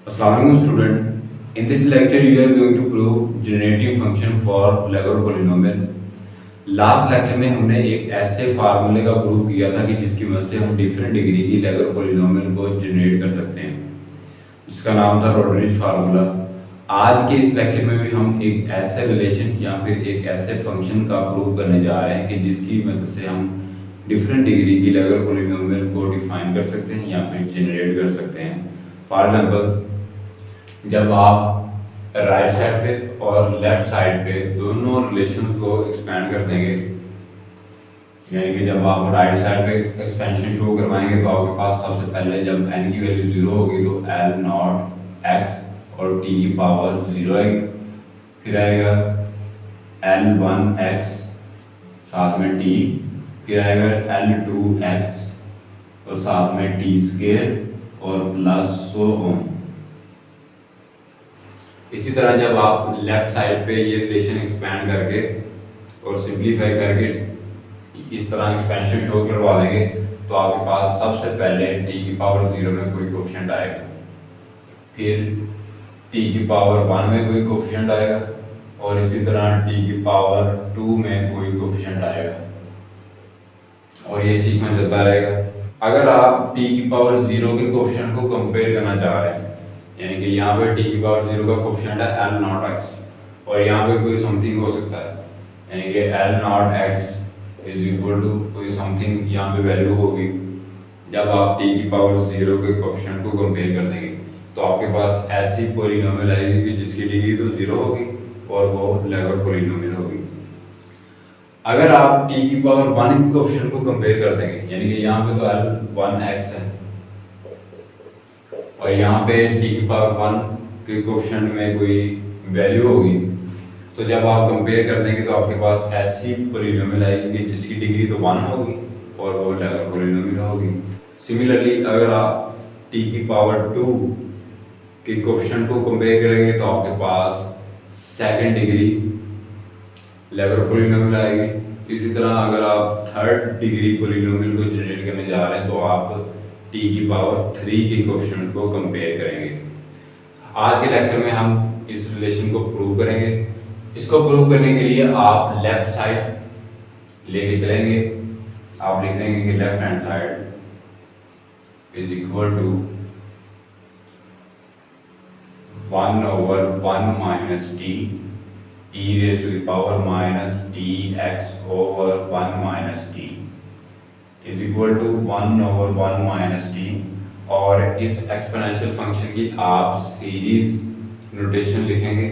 Assalamualaikum student. In this lecture, you are going to prove generating function for Lagrange polynomial. Last lecture में हमने एक ऐसे फार्मूले का प्रूव किया था कि जिसकी मदद से हम डिफरेंट डिग्री की लैग्रेंज पॉलिनोमियल को जनरेट कर सकते हैं, जिसका नाम था रोड्रिग्स फार्मूला। आज के इस लेक्चर में भी हम एक ऐसे रिलेशन या फिर एक ऐसे फंक्शन का प्रूव करने जा रहे हैं कि जिसकी मदद से हम डिफरेंट डिग्री की लैग्रेंज पॉलिनोमियल को डिफाइन कर सकते हैं या फिर जनरेट कर सकते हैं। फॉर एग्जाम्पल, जब आप राइट साइड पे और लेफ्ट साइड पे दोनों रिलेशंस को एक्सपेंड कर देंगे, यानी कि जब आप राइट साइड पे एक्सपेंशन शो करवाएंगे तो आपके पास सबसे पहले जब n की वैल्यू 0 होगी तो L नॉट x और t की पावर 0 आएगी, फिर आएगा L1x साथ में t, फिर आएगा L2x और साथ में t स्क्वायर और प्लस सो ऑन। इसी तरह जब आप लेफ्ट साइड पे ये रिलेशन एक्सपैंड करके और सिंप्लीफाई करके इस तरह एक्सपेंशन शो करवा देंगे तो आपके पास सबसे पहले t की पावर 0 में कोई कोफिशिएंट आएगा, फिर t की पावर 1 में कोई कोफिशिएंट आएगा और इसी तरह t की पावर 2 में कोई कोफिशिएंट आएगा और ये सीक्वेंस चलता रहेगा। अगर आप t की पावर 0 के कोफिशिएंट को कंपेयर करना चाह रहे हैं, यानी कि यहाँ पे t की पावर 0 का कोफिशिएंट है L नॉट x और यहाँ पे कोई समथिंग हो सकता है, यानी कि L naught x is equal to कोई समथिंग यहाँ पे वैल्यू होगी। जब आप t की पावर 0 के कोफिशिएंट को कंपेयर कर देंगे तो आपके पास ऐसी पॉलिनोमियल आएगी कि जिसकी डिग्री तो 0 होगी और वो लैग्रेंज पॉलिनोमियल होगी। अगर आप t की पावर 1 के कोफिशिएंट को कंपेयर कर देंगे, यानी कि यहाँ पे तो L1x है और यहाँ पे t की पावर 1 के कोफिशिएंट में कोई वैल्यू होगी, तो जब आप कंपेयर कर देंगे तो आपके पास ऐसी पॉलिनोमियल आएगी कि जिसकी डिग्री तो 1 होगी और वो लैग्रेंज पॉलिनोमियल होगी। सिमिलरली अगर आप t की पावर 2 के कोफिशिएंट को कंपेयर करेंगे तो आपके पास सेकंड डिग्री लैग्रेंज पॉलिनोमियल आएगी। इसी तरह अगर आप थर्ड डिग्री पॉलिनोमियल को जनरेट करने जा रहे हैं तो आप t की पावर 3 के कोफिशिएंट को कंपेयर करेंगे। आज के लेक्चर में हम इस रिलेशन को प्रूव करेंगे। इसको प्रूव करने के लिए आप लेफ्ट साइड लेके चलेंगे। आप लिख देंगे कि left hand side is equal to 1/1 minus t e raise to the power minus t x over 1 minus t is equal to 1/1 minus t. और इस एक्सपोनेंशियल फंक्शन की आप सीरीज नोटेशन लिखेंगे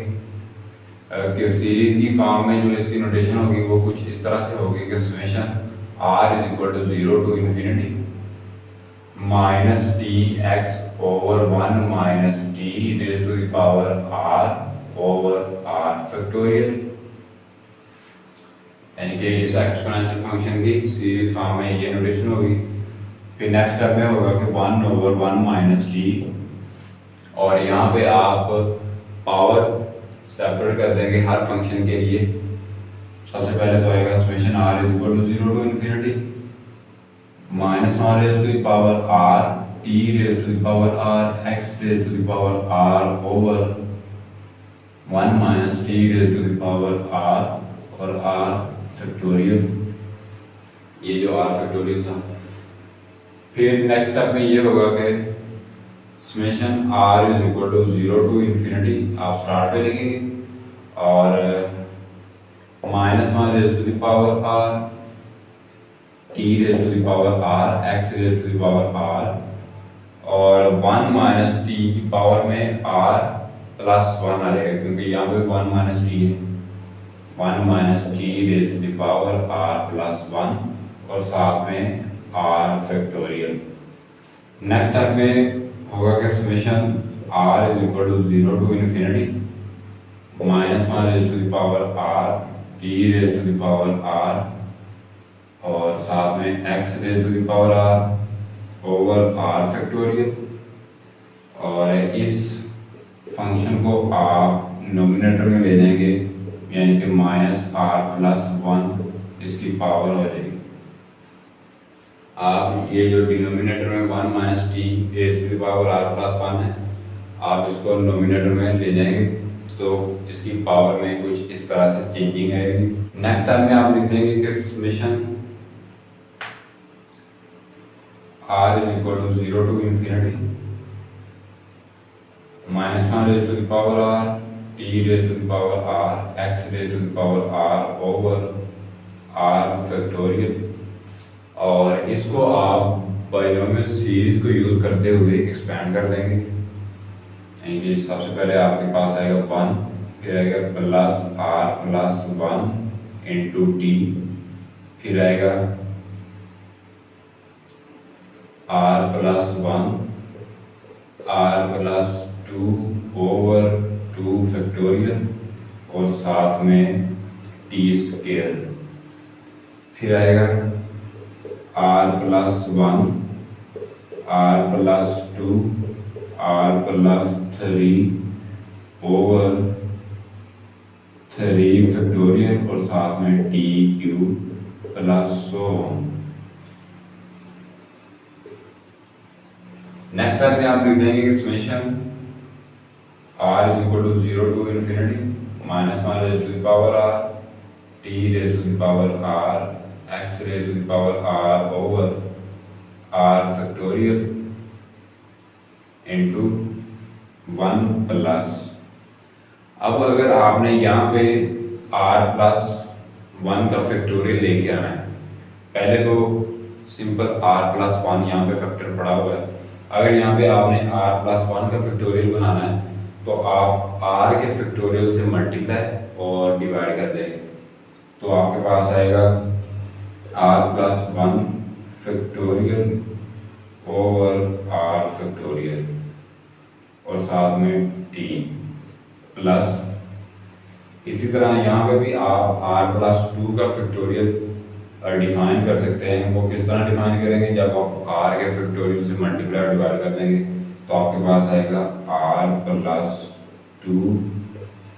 कि सीरीज की फॉर्म में जो इसकी नोटेशन होगी वो कुछ इस तरह से होगी कि summation r is equal to 0 to infinity minus t x over 1 minus t raise to the power r over r factorial, यानी कि इस एक्सपोनेंशियल फंक्शन की सीरीज फॉर्म में ये नोटेशन होगी। फिर नेक्स्ट स्टेप में होगा कि 1/1 माइनस टी और यहाँ पे आप पावर सेपरेट कर देंगे हर फंक्शन के लिए। सबसे पहले तो आएगा summation r is equal to 0 to infinity minus 1 raise to the power r t raise to the power r x raise to the power r over 1 minus t raise to the power r और r factorial, ये जो r factorial था। फिर next step में ये होगा कि summation r is equal to 0 to infinity आप स्टार्ट पे लिखेंगे और minus 1 raise to the power r t raise to the power r x raise to the power r और 1 माइनस t की पावर में r प्लस 1 आ जाएगा, क्योंकि यहाँ पे 1 माइनस t है। 1 minus t raise to the power r plus 1 और साथ में r फैक्टोरियल। नेक्स्ट स्टेप में होगा कि summation r is equal to 0 to infinity minus 1 raise to the power r t raise to the power r और साथ में x raise to the power r over r factorial. और इस function को आप नोमिनेटर में ले जाएंगे, यानी कि माइनस r प्लस 1 इसकी पावर हो जाएगी। आप ये जो डिनोमिनेटर में 1 minus t raise to the power r plus 1 है, आप इसको नोमिनेटर में ले जाएंगे तो इसकी पावर में कुछ इस तरह से चेंजिंग आएगी। नेक्स्ट टाइम में आप लिख देंगे कि summation r is equal to 0 to infinity -1 raise to the power r t raise to the power r x raise to the power r over r factorial. और इसको आप बाइनोमियल सीरीज को use करते हुए एक्सपेंड कर देंगे। यानी सबसे पहले आपके पास आएगा 1, फिर आएगा plus r plus 1 into t, फिर आएगा r plus 1 r plus 2 over 2 factorial और साथ में टी स्केयर, फिर आएगा r plus 1 r plus 2 r plus 3 over 3 factorial और साथ में t cube plus 100। Next step में आप लिख देंगे कि summation r is equal to 0 to infinity -1 raise to the power r t raise to the power r x raise to the power r over r factorial into 1 plus. अब अगर आपने यहाँ पे r प्लस 1 का factorial लेके आना है, पहले तो सिंपल r प्लस 1 यहाँ पे फैक्टर पड़ा हुआ है। अगर यहाँ पे आपने r प्लस 1 का फैक्टोरियल बनाना है तो आप r के फैक्टोरियल से मल्टीप्लाई और डिवाइड कर देंगे, तो आपके पास आएगा r plus 1 factorial over r factorial और साथ में t प्लस। इसी तरह यहाँ पे भी आप r प्लस 2 का फैक्टोरियल डिफाइन कर सकते हैं। वो किस तरह डिफाइन करेंगे, जब आप r के फैक्टोरियल से मल्टीप्लाई डिवाइड कर देंगे तो आपके पास आएगा r plus 2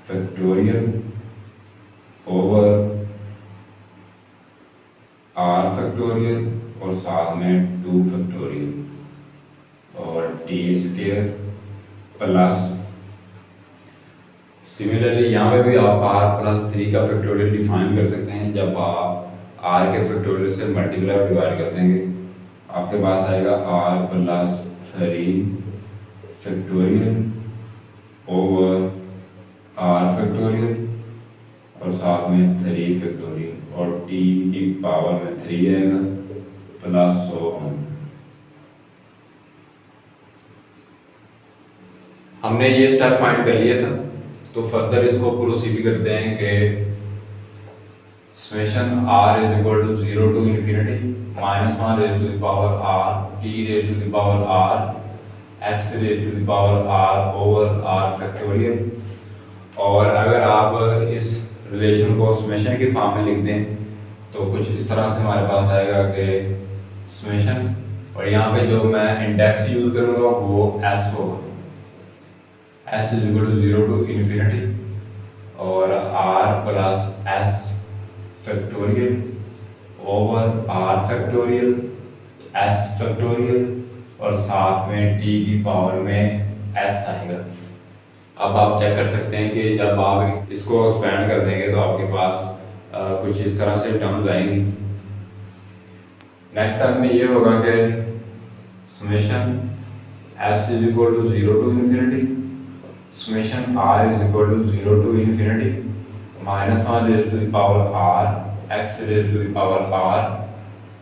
factorial over r factorial और साथ में 2 फैक्टोरियल और t स्क्वायर प्लस। सिमिलरली यहाँ पे भी आप r प्लस 3 का फैक्टोरियल डिफाइन कर सकते हैं। जब आप r के फैक्टोरियल से मल्टीप्लाई डिवाइड कर देंगे आपके पास आएगा r plus 3 factorial over r factorial और साथ में 3 फैक्टोरियल और t की पावर में 3 आएगा प्लस 100। हमने ये स्टेप फाइंड कर लिया था, तो फर्दर इसको प्रोसीड करते हैं कि summation r is equal to 0 to infinity -1 raise to the power r t raise to the power r x raise to the power r over r factorial. और अगर आप इस रिलेशन को समेशन के फॉर्म में लिख दें तो कुछ इस तरह से हमारे पास आएगा कि समेशन, और यहाँ पे जो मैं इंडेक्स यूज करूँगा वो s होगा, s is equal to 0 to infinity और r plus s factorial over r factorial s factorial और साथ में t की पावर में s आएगा। अब आप चेक कर सकते हैं कि जब आप इसको एक्सपेंड कर देंगे तो आपके पास कुछ इस तरह से टर्म्स आएंगी। नेक्स्ट टर्म में ये होगा कि summation s is equal to 0 to infinity summation r is equal to 0 to infinity -1 raise to the power r x raise to the power r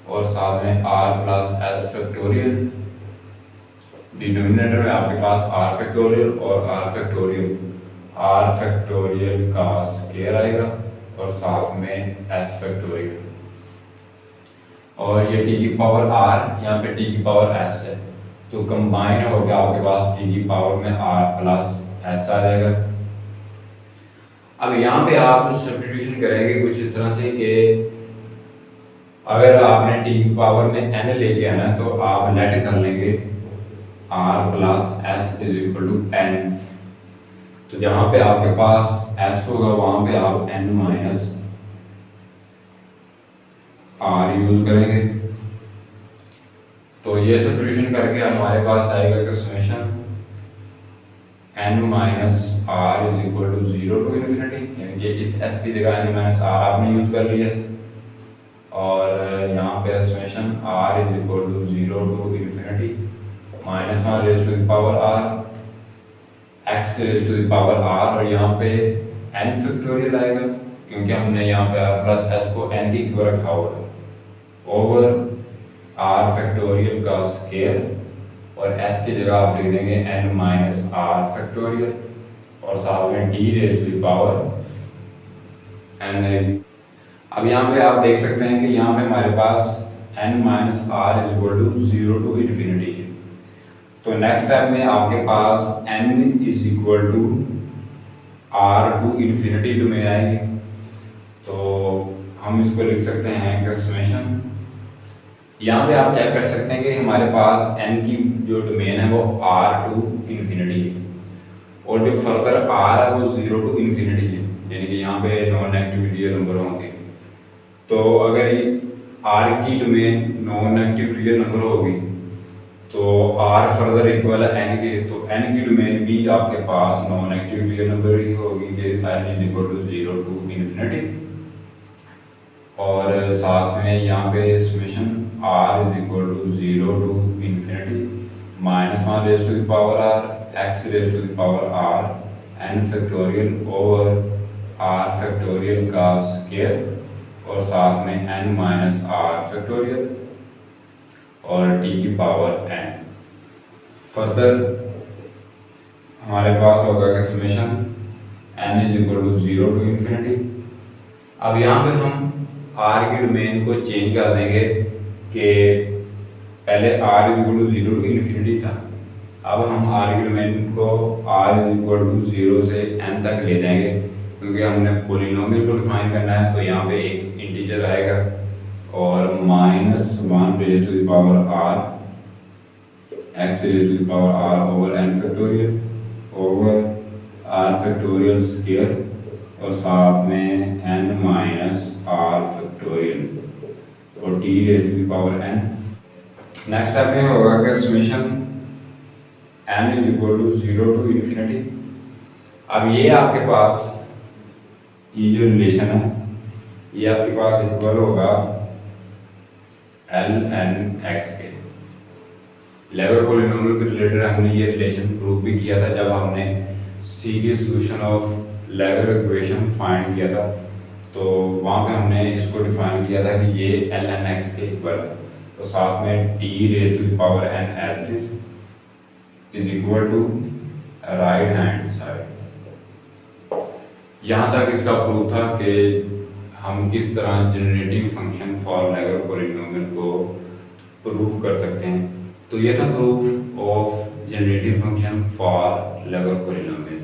और साथ में r plus s factorial. Denominator में आपके पास r फैक्टोरियल और r factorial का square आएगा और साथ में s फैक्टोरियल, और ये t की पावर r यहाँ पे t की पावर s है, तो कंबाइन हो गया आपके पास t की पावर में r प्लस s आ जाएगा। अब यहाँ पे आप सब्स्टिट्यूशन करेंगे कुछ इस तरह से कि अगर आपने t की पावर में n लेके आना है तो आप लेट कर लेंगे r plus s is equal to n। तो जहाँ पे आपके पास s होगा वहाँ पे आप n माइनस r यूज करेंगे। तो ये सब्स्टिट्यूशन करके हमारे पास आएगा कि summation n minus r is equal to 0 to infinity, यानी कि इस s की जगह n माइनस आर आपने यूज़ कर लिया है, और यहाँ पे summation r is equal to 0 to infinity minus one raise to the power r x raise to the power r, और यहाँ पे n फैक्टोरियल आएगा क्योंकि हमने यहाँ पे r प्लस s को n की क्यों रखा हुआ है, ओवर r फैक्टोरियल का स्केयर, और s की जगह आप लिख देंगे n माइनस r फैक्टोरियल, और साथ में d raise to the power n। अब यहाँ पे आप देख सकते हैं कि यहाँ पे हमारे पास n minus r is equal to 0 to infinity है। तो नेक्स्ट स्टेप में आपके पास n is equal to r to infinity domain आएगी, तो हम इसको लिख सकते हैं कि समेशन, यहाँ पे आप चेक कर सकते हैं कि हमारे पास n की जो डोमेन है वो r टू इन्फिनिटी है, और जो फर्दर r है वो 0 टू इन्फिनिटी है, यानी कि यहाँ पे नॉन नेगेटिव रियल नंबर होंगे। तो अगर ये r की domain non negative real number होगी तो r फर्दर इक्वल है n के, तो n की डोमेन भी आपके पास नॉन नेगेटिव रियल नंबर ही होगी कि n is equal to 0 to infinity, और साथ में यहाँ पे summation r is equal to 0 to infinity minus one raise to the power r x raise to the power r n factorial over r factorial का square, और साथ में n minus r factorial और t की power n। Further हमारे पास होगा कि summation n is equal to 0 to infinity. अब यहाँ पे हम r की डोमेन को चेंज कर देंगे कि पहले r is equal to 0 to infinity था, अब हम r की डोमेन को r इज इक्वल टू 0 से n तक ले जाएंगे, क्योंकि हमने पॉलिनोमियल को डिफाइन करना है। तो यहाँ पे एक इंटीजर आएगा और minus one raise to the power r x raise to the power r over n factorial over r factorial square, और साथ में n माइनस r फैक्टोरियल और t raise to the power n। Next step में होगा कि summation n is equal to 0 to infinity. अब ये आपके पास ये जो रिलेशन है ये आपके पास इक्वल होगा एल एन एक्स के। लेवर पॉलिनोमियल के रिलेटेड हमने ये रिलेशन प्रूव भी किया था जब हमने सीरीज सॉल्यूशन ऑफ लेवर इक्वेशन फाइंड किया था, तो वहाँ पे हमने इसको डिफाइन किया था कि ये एल एन एक्स के इक्वल है, तो साथ में t raise to the power n h is equal to right hand side. यहाँ तक इसका प्रूफ था कि हम किस तरह जनरेटिंग फंक्शन फॉर लेवर पॉलिनोमियल को प्रूव कर सकते हैं। तो ये था proof of generating function for लेवर पॉलिनोमियल।